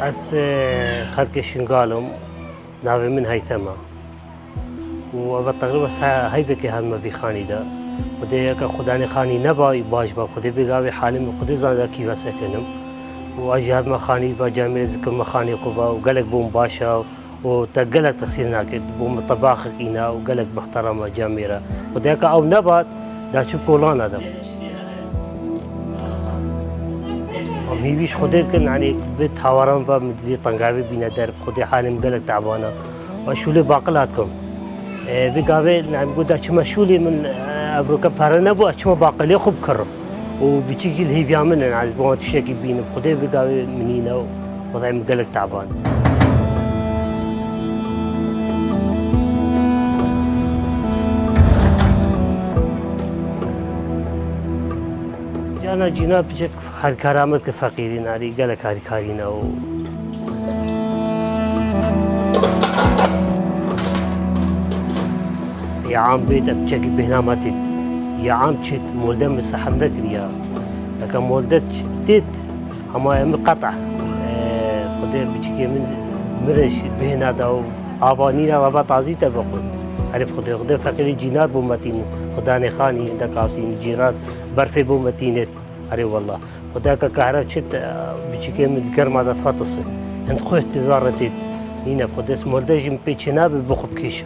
از خلقشون قالم ناوی من هیثمه و تقریبا هی بکی هم في خانی دا خدای که خدا نخانی نبای باش با خدای بگاوی حالم خدای زنده کی واسه کنم و اجهاد مخانی و جامعه ذکر مخانی خوبا و قلق بوم باشا و تقلق تصير ناكد بوم طباخك إنا وقلق محترمة جاميرة خدای که او نباد دا چه پولان آدم هیویش خودی کن یعنی به تاوران و مدوی تنگاوی بینه در خودی حالم قلق تعبانه و شوله باقلات کم وی گاوی یعنی گودا چما شولی من افروکا پاره نبو اچما باقلی خوب کرم و بچیکی الهیویا من یعنی با تشکی بینم خودی وی گاوی منینه و خدای مقلق تعبان أنا جينا بجك هالكرامات كفقيرين علي قالك هالكارينا يا عام بيت بجك بهناماتي يا عام شت مولدم صحم ذكريا لكن مولدت شتت هما مقطع خدي بجك من مرش بهنا داو آبانينا وابا تعزي تبقون عرف خدي فقيري جينات بومتين خداني خاني دكاتين جيرات برفي بومتينت أري والله خداك كهرب شت بيجيك من كرم هذا فاتصل أنت خوه تجارتي هنا بخدس مولداج بيجينا بخب كيشو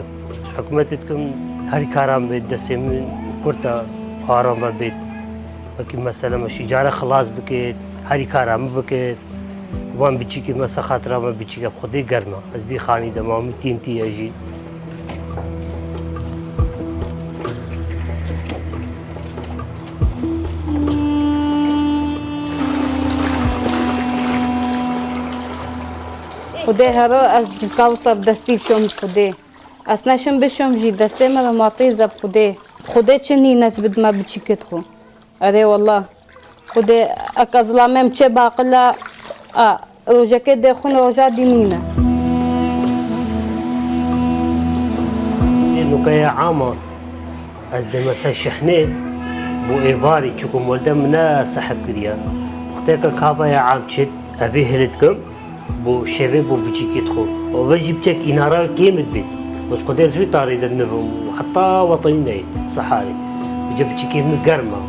حكومتكم هاري كارام بيت دسم كرتا هارام بيت لكن مثلا مش جارة خلاص بكيت هاري كارام بكيت وان بيجيك مثلا خاطر ما بيجيك بخدي قرنا بس دي خاني دمام تين يجي خدای هر از کاوسر دستی شوم خدای اصلا شوم بشوم جی دسته ما معطی زب خدای چنی نسبت ما بچیکت خو اره والله خدای اکازلامم چه باقلا روجکه ده خون روجا دینینا نوكايا عامة از دمسا شحنه بو ايفاري چوكو مولدا منا سحب كريا اختيكا كابا يا عام چت اوه هلتكم بو شبه بو بچيكت خو ووجي بچك انارا كيمت بيت بس خدای زوی تاريد النفم وحتى وطنيني صحاري بجي بچيكي من قرمه